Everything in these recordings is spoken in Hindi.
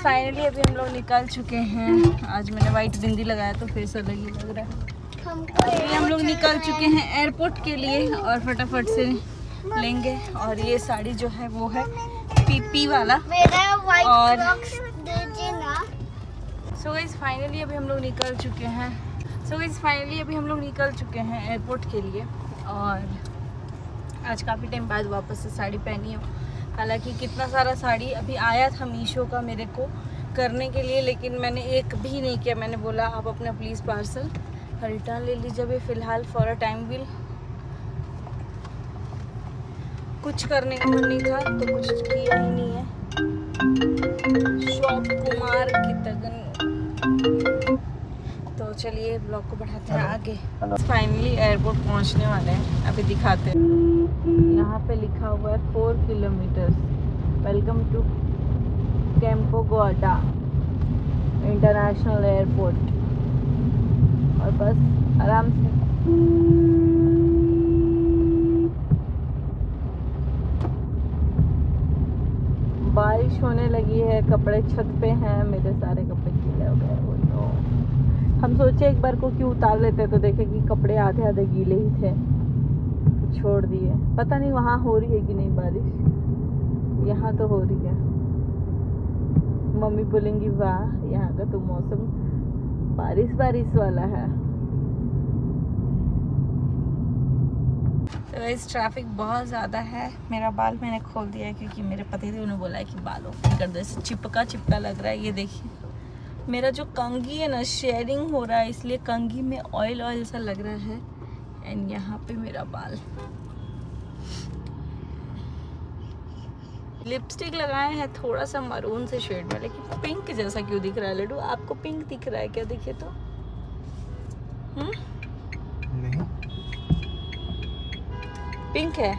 फाइनली अभी हम लोग निकल चुके हैं। आज मैंने वाइट बिंदी लगाया तो फेस अलग ही लग रहा है। अभी हम लोग निकल चुके हैं एयरपोर्ट के लिए और फटाफट से लेंगे। और ये साड़ी जो है वो है पीपी वाला। और सो गाइस फाइनली अभी हम लोग निकल चुके हैं एयरपोर्ट के लिए। और आज काफ़ी टाइम बाद वापस से साड़ी पहनी हूँ। हालांकि कितना सारा साड़ी अभी आया था मीशो का मेरे को करने के लिए, लेकिन मैंने एक भी नहीं किया। मैंने बोला आप अपना प्लीज़ पार्सल रिटर्न ले लीजिए अभी फ़िलहाल फॉर अ टाइम बिल। कुछ करने का मन नहीं था तो कुछ किया ही नहीं है। शॉप कुमार की तगन। तो चलिए ब्लॉग को बढ़ाते हैं आगे। फाइनली एयरपोर्ट पहुंचने वाले हैं, अभी दिखाते हैं। यहाँ पे लिखा हुआ है 4 kilometre. Welcome to Kempegowda international airport. और बस आराम से बारिश होने लगी है। कपड़े छत पे हैं, मेरे सारे कपड़े गीले हो गए। हम सोचे एक बार को क्यों उतार लेते तो देखे कि कपड़े आधे आधे गीले ही थे, तो छोड़ दिए। पता नहीं वहाँ हो रही है कि नहीं बारिश, यहाँ तो हो रही है। मम्मी बोलेंगी वाह यहाँ का तो मौसम बारिश बारिश वाला है। तो इस ट्रैफिक बहुत ज़्यादा है। मेरा बाल मैंने खोल दिया है क्योंकि मेरे पति थे, उन्होंने बोला है कि बालों को कर दो, ऐसे चिपका चिपका लग रहा है। ये देखिए मेरा जो कंघी है ना शेयरिंग हो रहा है, इसलिए कंघी में ऑयल ऑयल सा लग रहा है। एंड यहाँ पे मेरा बाल। लिपस्टिक लगाए हैं थोड़ा सा मरून से शेड में, लेकिन पिंक जैसा क्यों दिख रहा है लड्डू? आपको पिंक दिख रहा है क्या? दिखे तो नहीं, पिंक है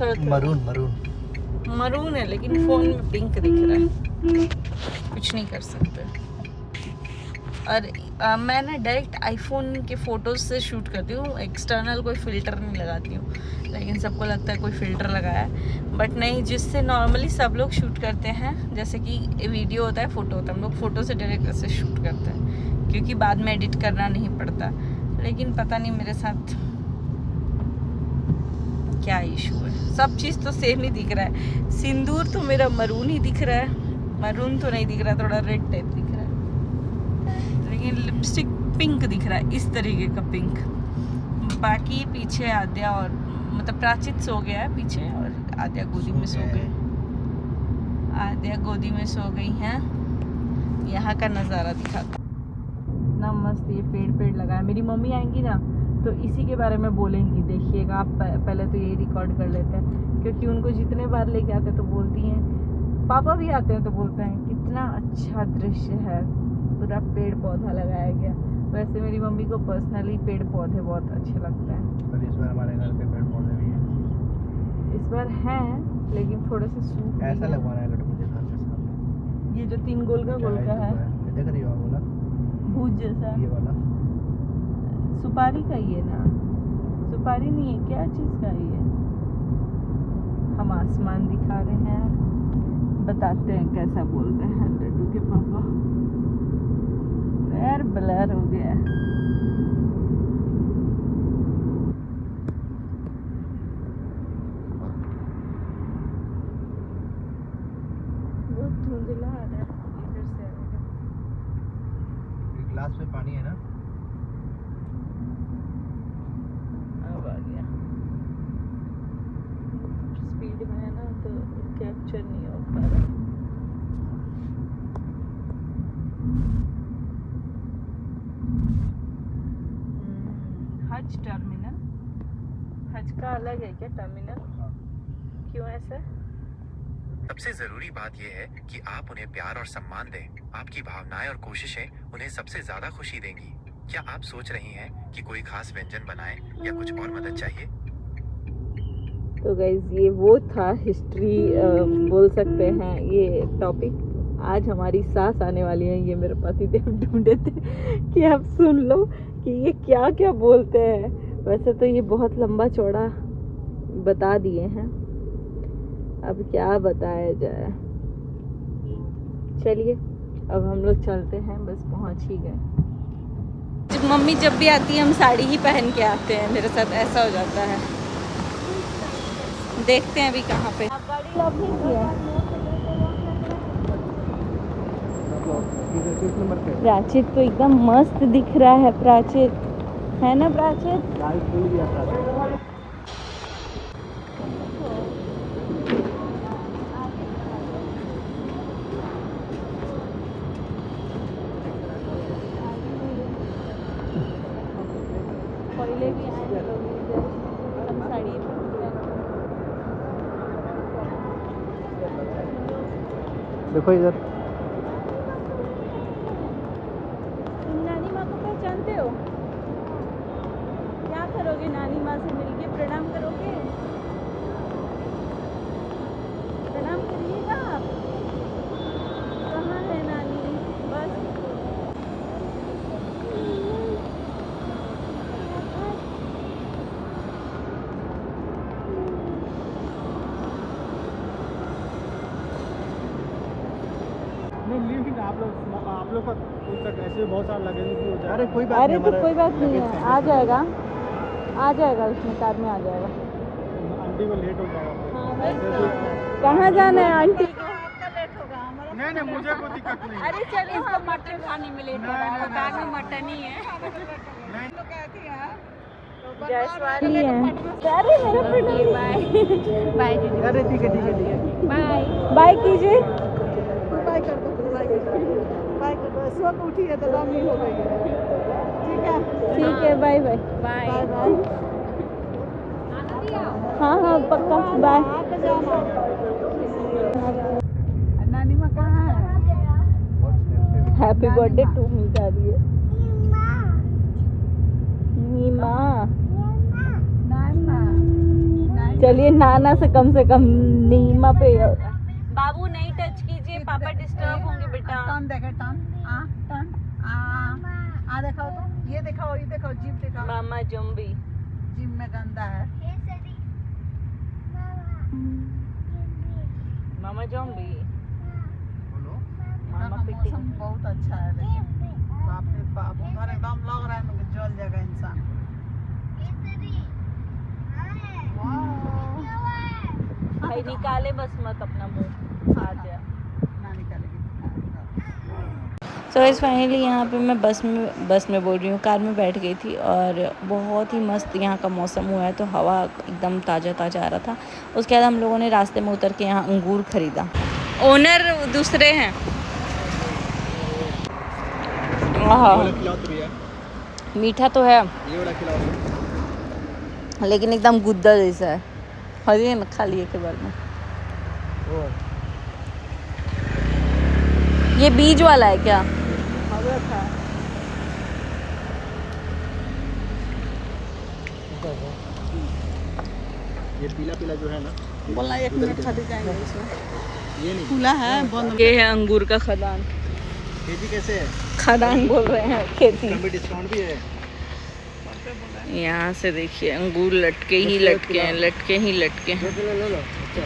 थोड़ा मरून है, लेकिन फोन में पिंक दिख रहा है। कुछ नहीं कर सकते। और मैं ना डायरेक्ट आईफोन के फ़ोटोज़ से शूट करती हूँ, एक्सटर्नल कोई फ़िल्टर नहीं लगाती हूँ। लेकिन सबको लगता है कोई फ़िल्टर लगाया है, बट नहीं, जिससे नॉर्मली सब लोग शूट करते हैं। जैसे कि वीडियो होता है, फ़ोटो होता है, हम लोग फ़ोटो से डायरेक्ट ऐसे शूट करते हैं क्योंकि बाद में एडिट करना नहीं पड़ता। लेकिन पता नहीं मेरे साथ क्या इशू है। सब चीज़ तो सेम ही दिख रहा है। सिंदूर तो मेरा मरून ही दिख रहा है, मरून तो नहीं दिख रहा, थोड़ा रेड टाइप दिख रहा है। लेकिन लिपस्टिक पिंक दिख रहा है, इस तरीके का पिंक। बाकी पीछे आद्या और मतलब प्राचित सो गया है पीछे, और आद्या गोदी में सो गई। आद्या गोदी में सो गई हैं। यहाँ का नज़ारा दिखाता ना, मस्त ये पेड़ लगा है। मेरी मम्मी आएंगी ना तो इसी के बारे में बोलेंगी, देखिएगा आप। पहले तो यही रिकॉर्ड कर लेते हैं क्योंकि उनको जितने बार लेके आते हैं तो बोलती हैं, पापा भी आते हैं तो बोलते हैं कितना अच्छा दृश्य है, पूरा पेड़ पौधा लगाया गया। वैसे मेरी मम्मी को पर्सनली पेड़ पौधे बहुत अच्छे लगते हैं। पर इस बार हमारे घर पे पेड़ पौधे भी हैं। इस बार हैं लेकिन थोड़े से सूख ऐसा लगवाना है मुझे घर के सामने। ये जो 3 गोल का है, देख रही हो बोला भूत जैसा, ये वाला सुपारी का ही है ना? सुपारी नहीं है, क्या चीज़ का ही है? हम आसमान दिखा रहे हैं, बताते हैं कैसा बोल रहे हैं लड्डू के पापा। यार ब्लर हो गया। बहुत धुंधला आ रहा है, इधर से आएगा। ग्लास में पानी है ना? अब आ गया। स्पीड में है ना तो कैप्चर नहीं हो पा रहा। हज टर्मिनल, हज का अलग है क्या टर्मिनल? क्यों ऐसा? सबसे जरूरी बात यह है कि आप उन्हें प्यार और सम्मान दें। आपकी भावनाएं और कोशिशें उन्हें सबसे ज्यादा खुशी देंगी। क्या आप सोच रही हैं कि कोई खास व्यंजन बनाएं या कुछ और मदद चाहिए? तो गाइज ये वो था हिस्ट्री बोल सकते हैं ये टॉपिक। आज हमारी सास आने वाली है, ये मेरे पति देव ढूंढे थे कि आप सुन लो कि ये क्या क्या बोलते हैं। वैसे तो ये बहुत लंबा चौड़ा बता दिए हैं, अब क्या बताया जाए। चलिए अब हम लोग चलते हैं, बस पहुंच ही गए। मम्मी जब भी आती है हम साड़ी ही पहन के आते हैं, मेरे साथ ऐसा हो जाता है। देखते हैं अभी कहाँ पे गाड़ी लॉक नहीं किया। किस नंबर पे? प्राचित तो एकदम मस्त दिख रहा है, प्राचित है ना प्राचित? लाल फूल दिया था। पहले भी आए हैं लोग इधर, हम साड़ी देखो इधर। तुम नानी माँ को पहचानते हो? क्या करोगे नानी माँ से मिलके? प्रणाम करोगे? प्रणाम करिएगा आप। कहाँ है नानी? बस आप लोग का ऐसे बहुत सारा लगेगा। अरे कोई बात अरे नहीं, तो कोई बात नहीं है, आ जाएगा उसमें कार में आ जाएगा। आंटी को लेट हो जाएगा। कहाँ जाना है आंटी को? नहीं नहीं, मुझे कोई दिक्कत नहीं। अरे चलिए इसको मटन खाने में लेट हो रहा है, बैग में मटन ही है। जयसवाली है। अरे मेरा प्रणाम। बाय बाय दीदी, अरे ठीक है ठीक है ठीक है। बाय। बाय कीजिए। बाय कर दो, बाय कर दो, बाय कर दो। सुबह उठी है तो लंबी हो गई है। ठीक है, बाय बाय। Bye bye. हाँ हाँ पक्का बाय। आके जाना। नानी माँ कहाँ है? हैप्पी बर्थडे टू मीठा दी है नीमा। नाना। चलिए नाना से कम नीमा पे। बाबू नहीं टच कीजिए, पापा डिस्टर्ब होंगे बेटा। टर्न देखो, टर्न। टर्न। दिखाओ तो, ये दिखाओ, ये दिखाओ, जीप दिखाओ। मामा जम्बी। जीप में गंदा है। मामा जम्बी। इधर का मौसम बहुत अच्छा है, देखिए। बाप रे बाप, उधर एकदम लग रहा है कि जल जाएगा इंसान। भाई निकाले बस मत अपना मुंह, आ जा। ना निकालेगी। सो इस फाइनली यहाँ पे मैं बस में बोल रही हूँ, कार में बैठ गई थी और बहुत ही मस्त यहाँ का मौसम हुआ है, तो हवा एकदम ताज़ा ताज़ा आ रहा था। उसके बाद हम लोगों ने रास्ते में उतर के यहाँ अंगूर खरीदा। ओनर दूसरे हैं। मीठा तो है ये वाला खिलाओ। लेकिन एकदम गुद्दा जैसा है। हरी न खा लिए के बाद में। ये बीज वाला है क्या? ये पीला पीला जो है ना, बोलना 1 मिनट खाते जाएंगे इसमें। ये नहीं। खुला है, बंद। ये है अंगूर का खदान। केजी कैसे है? खदान बोल रहे हैं, खेती। कभी डिस्काउंट भी है। यहाँ से देखिए अंगूर लटके ही लटके हैं, लटके ही लटके हैं। 2 किलो ले लो। अच्छा।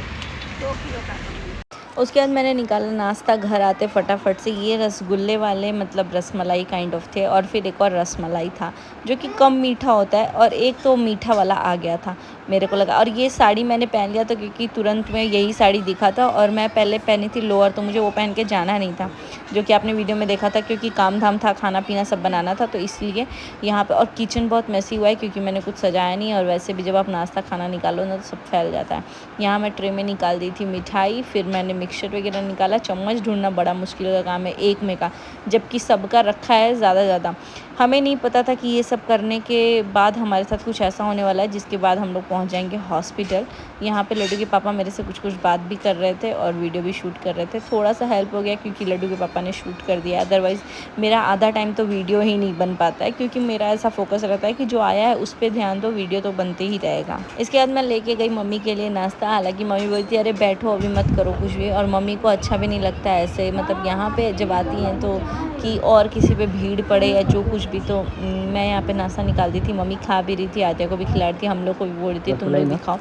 उसके बाद मैंने निकाला नाश्ता। घर आते फटाफट से ये रसगुल्ले वाले मतलब रसमलाई काइंड ऑफ थे, और फिर एक और रसमलाई था जो कि कम मीठा होता है, और एक तो मीठा वाला आ गया था मेरे को लगा। और ये साड़ी मैंने पहन लिया था क्योंकि तुरंत में यही साड़ी दिखा था, और मैं पहले पहनी थी लोअर, तो मुझे वो पहन के जाना नहीं था, जो कि आपने वीडियो में देखा था, क्योंकि काम धाम था, खाना पीना सब बनाना था, तो इसलिए यहाँ पे। और किचन बहुत मैसी हुआ है क्योंकि मैंने कुछ सजाया नहीं, और वैसे भी जब आप नाश्ता खाना निकालो ना तो सब फैल जाता है। यहाँ मैं ट्रे में निकाल दी थी मिठाई, फिर मैंने मिक्सचर वगैरह निकाला। चम्मच ढूंढना बड़ा मुश्किल का काम है एक में का, जबकि सबका रखा है ज़्यादा। हमें नहीं पता था कि ये सब करने के बाद हमारे साथ कुछ ऐसा होने वाला है, जिसके बाद हम लोग पहुंच जाएंगे हॉस्पिटल। यहाँ पे लड्डू के पापा मेरे से कुछ बात भी कर रहे थे और वीडियो भी शूट कर रहे थे। थोड़ा सा हेल्प हो गया क्योंकि लड्डू के पापा ने शूट कर दिया, अदरवाइज़ मेरा आधा टाइम तो वीडियो ही नहीं बन पाता है, क्योंकि मेरा ऐसा फोकस रहता है कि जो आया है उस पर ध्यान दो, वीडियो तो बनते ही रहेगा। इसके बाद मैं लेके गई मम्मी के लिए नाश्ता। हालांकि मम्मी बोलती अरे बैठो अभी मत करो कुछ भी, और मम्मी को अच्छा भी नहीं लगता है ऐसे, मतलब यहाँ पे जब आती हैं तो कि और किसी पे भीड़ पड़े या जो कुछ भी। तो मैं यहाँ पे नाश्ता निकाल दी थी, मम्मी खा भी रही थी, आद्या को भी खिला रही थी, हम लोग को भी बोल रही थी तुम लोग भी खाओ।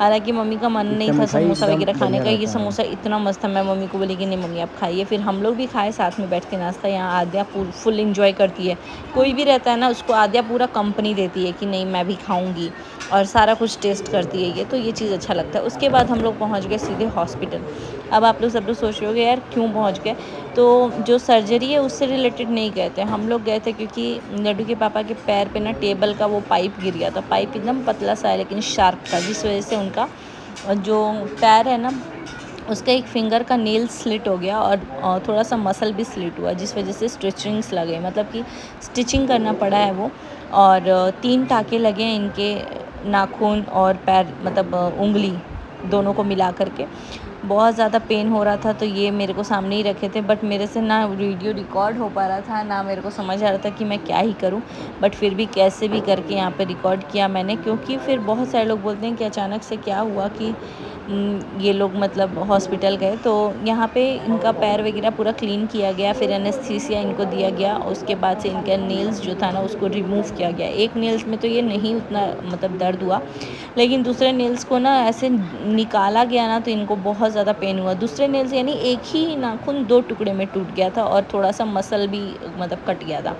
हालांकि मम्मी का मन नहीं था मिठाई समोसा एकदम वगैरह खाने बढ़िया का। ये रहता है। समोसा इतना मस्त था, मैं मम्मी को बोली कि नहीं मम्मी आप खाइए। फिर हम लोग भी खाए साथ में बैठ के नाश्ता। यहाँ आद्या फुल इंजॉय करती है, कोई भी रहता है ना उसको आद्या पूरा कंपनी देती है कि नहीं मैं भी खाऊंगी, और सारा कुछ टेस्ट करती है ये, तो ये चीज़ अच्छा लगता है। उसके बाद हम लोग पहुँच गए सीधे हॉस्पिटल। अब आप लोग सब लोग सोच रहे होगे यार क्यों पहुँच गए, तो जो सर्जरी है उससे रिलेटेड नहीं गए थे हम लोग। गए थे क्योंकि लड्डू के पापा के पैर पे ना टेबल का वो पाइप गिर गया था। पाइप एकदम पतला सा है लेकिन शार्प था, जिस वजह से उनका जो पैर है ना उसका एक फिंगर का नेल स्लिट हो गया, और थोड़ा सा मसल भी स्लिट हुआ, जिस वजह से स्टिचिंग्स लगे, मतलब कि स्टिचिंग करना पड़ा है वो। और 3 टाँके लगे हैं इनके नाखून और पैर, मतलब उंगली दोनों को मिला करके। बहुत ज़्यादा पेन हो रहा था, तो ये मेरे को सामने ही रखे थे, बट मेरे से ना वीडियो रिकॉर्ड हो पा रहा था, ना मेरे को समझ आ रहा था कि मैं क्या ही करूं। बट फिर भी कैसे भी करके यहाँ पे रिकॉर्ड किया मैंने, क्योंकि फिर बहुत सारे लोग बोलते हैं कि अचानक से क्या हुआ कि ये लोग मतलब हॉस्पिटल गए, तो यहाँ पे इनका पैर वगैरह पूरा क्लीन किया गया, फिर एनेस्थीसिया इनको दिया गया। उसके बाद से इनका नेल्स जो था ना उसको रिमूव किया गया। एक नेल्स में तो ये नहीं उतना मतलब दर्द हुआ, लेकिन दूसरे नेल्स को ना ऐसे निकाला गया ना तो इनको बहुत ज़्यादा पेन हुआ। दूसरे नेल्स यानी एक ही नाखून 2 टुकड़े में टूट गया था, और थोड़ा सा मसल भी मतलब कट गया था,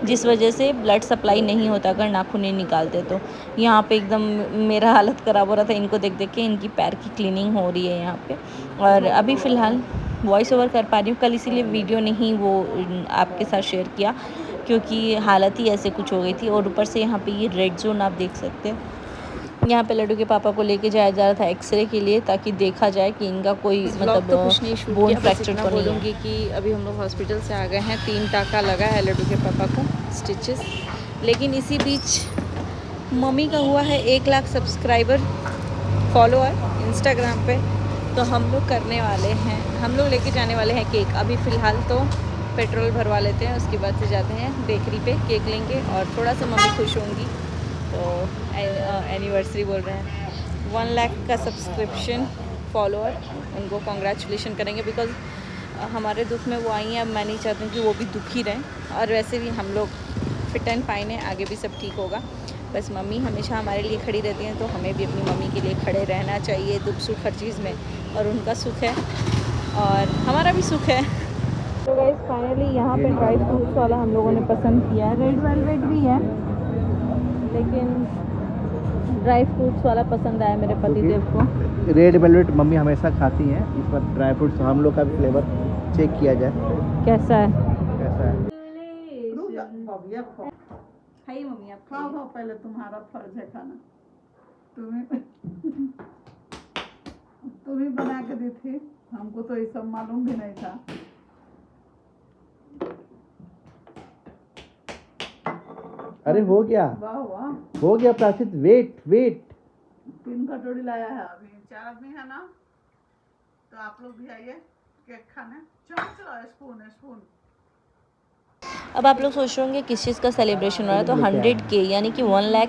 जिस वजह से ब्लड सप्लाई नहीं होता अगर नाखून नहीं निकालते तो। यहाँ पे एकदम मेरा हालत ख़राब हो रहा था इनको देख देख के। इनकी पैर की क्लीनिंग हो रही है यहाँ पे, और अभी फ़िलहाल वॉइस ओवर कर पा रही हूँ। कल इसीलिए वीडियो नहीं वो आपके साथ शेयर किया, क्योंकि हालत ही ऐसे कुछ हो गई थी। और ऊपर से यहाँ पे ये रेड जोन आप देख सकते हैं। यहाँ पे लड्डू के पापा को लेके जाया जा रहा था एक्सरे के लिए, ताकि देखा जाए कि इनका कोई मतलब तो कुछ नहीं शूट बोन किया, बस फ्रैक्चर इतना तो नहीं है। बोलूँगी कि अभी हम लोग हॉस्पिटल से आ गए हैं। 3 टाँका लगा है लड्डू के पापा को, स्टिचेस। लेकिन इसी बीच मम्मी का हुआ है 1 लाख सब्सक्राइबर फॉलोअर इंस्टाग्राम पे, तो हम लोग करने वाले हैं, हम लोग लेके जाने वाले हैं केक। अभी फ़िलहाल तो पेट्रोल भरवा लेते हैं, उसके बाद से जाते हैं बेकरी पे, केक लेंगे और थोड़ा सा मम्मी खुश होंगी। तो एनिवर्सरी बोल रहे हैं, 1 लाख का सब्सक्रिप्शन फॉलोअर, उनको कॉन्ग्रेचुलेशन करेंगे, बिकॉज़ हमारे दुख में वो आई हैं। अब मैं नहीं चाहती हूँ कि वो भी दुखी रहें, और वैसे भी हम लोग फिट एंड फाइन है, आगे भी सब ठीक होगा। बस मम्मी हमेशा हमारे लिए खड़ी रहती हैं, तो हमें भी अपनी मम्मी के लिए खड़े रहना चाहिए दुख सुख हर चीज़ में, और उनका सुख है और हमारा भी सुख है। तो गाइस फाइनली यहाँ पे ड्राई फ्रूट्स वाला हम लोगों ने पसंद किया। रेड वेलवेट भी है, लेकिन ड्राई फ्रूट्स वाला पसंद आया मेरे पतिदेव को। रेड वेलवेट मम्मी हमेशा खाती हैं, इस पर ड्राई फ्रूट्स हम लोग का भी फ्लेवर चेक किया जाए कैसा है? कैसा है। रुक जा, बबिया खाओ। खाइए मम्मी आप खाओ खाओ, पहले तुम्हारा फर्ज है खाना। तुम्हें तुम्हें बना के दी थी, हमको तो ये सब मालूम भी नहीं था। अरे हो गया, वाह वाह, हो गया प्राचित। वेट वेट, 3 कटोरी लाया है। अभी 4 आदमी है ना, तो आप लोग भी आइए केक खाने। चम्मच लो, स्पून स्पून। अब आप लोग सोच रहे होंगे किस चीज़ का सेलिब्रेशन हो रहा है, तो 100K यानी कि 1 लाख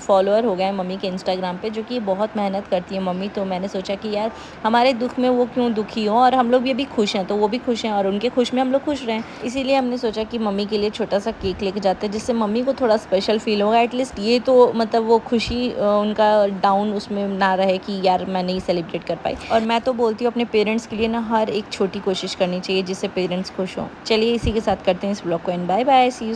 फॉलोअर हो गए मम्मी के इंस्टाग्राम पे, जो कि बहुत मेहनत करती है मम्मी। तो मैंने सोचा कि यार हमारे दुख में वो क्यों दुखी हो, और हम लोग भी अभी खुश हैं तो वो भी खुश हैं, और उनके खुश में हम लोग खुश रहें। इसीलिए हमने सोचा कि मम्मी के लिए छोटा सा केक लेके जाते हैं, जिससे मम्मी को थोड़ा स्पेशल फील होगा। एटलीस्ट ये तो मतलब वो खुशी उनका डाउन उसमें ना रहे कि यार मैं नहीं सेलिब्रेट कर पाई। और मैं तो बोलती हूँ अपने पेरेंट्स के लिए ना हर एक छोटी कोशिश करनी चाहिए जिससे पेरेंट्स खुश हों। चलिए इसी के साथ करते हैं इस ब्लॉग को end. Bye bye, see you.